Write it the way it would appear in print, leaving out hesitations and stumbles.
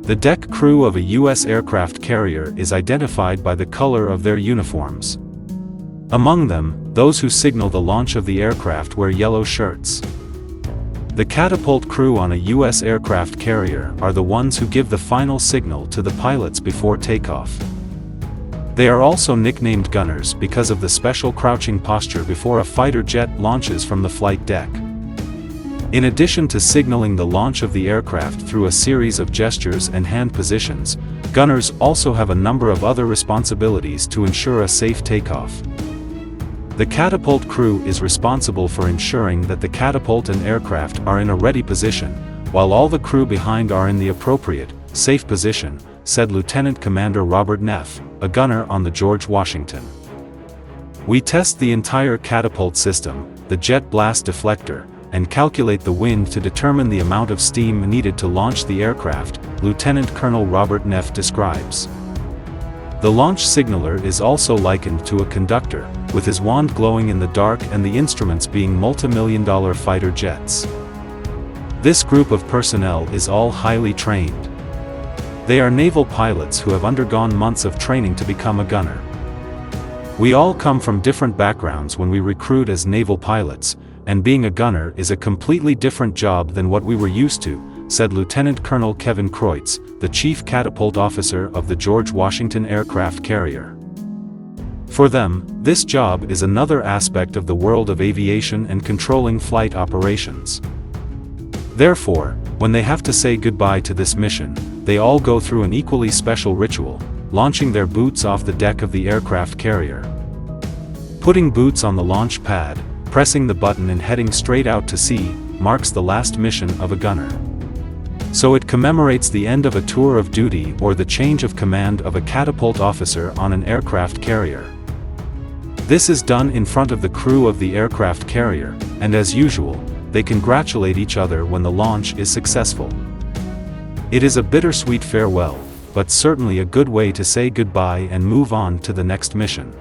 The deck crew of a U.S. aircraft carrier is identified by the color of their uniforms. Among them, those who signal the launch of the aircraft wear yellow shirts. The catapult crew on a U.S. aircraft carrier are the ones who give the final signal to the pilots before takeoff. They are also nicknamed gunners because of the special crouching posture before a fighter jet launches from the flight deck. In addition to signaling the launch of the aircraft through a series of gestures and hand positions, gunners also have a number of other responsibilities to ensure a safe takeoff. The catapult crew is responsible for ensuring that the catapult and aircraft are in a ready position, while all the crew behind are in the appropriate, safe position, said Lieutenant Commander Robert Neff, a gunner on the George Washington. We test the entire catapult system, the jet blast deflector, and calculate the wind to determine the amount of steam needed to launch the aircraft, Lieutenant Colonel Robert Neff describes. The launch signaler is also likened to a conductor, with his wand glowing in the dark and the instruments being multi-million-dollar fighter jets. This group of personnel is all highly trained. They are naval pilots who have undergone months of training to become a gunner. We all come from different backgrounds when we recruit as naval pilots, and being a gunner is a completely different job than what we were used to, said Lieutenant Colonel Kevin Kreutz, the Chief Catapult Officer of the George Washington aircraft carrier. For them, this job is another aspect of the world of aviation and controlling flight operations. Therefore, when they have to say goodbye to this mission, they all go through an equally special ritual, launching their boots off the deck of the aircraft carrier. Putting boots on the launch pad, pressing the button and heading straight out to sea, marks the last mission of a gunner. So it commemorates the end of a tour of duty or the change of command of a catapult officer on an aircraft carrier. This is done in front of the crew of the aircraft carrier, and as usual, they congratulate each other when the launch is successful. It is a bittersweet farewell, but certainly a good way to say goodbye and move on to the next mission.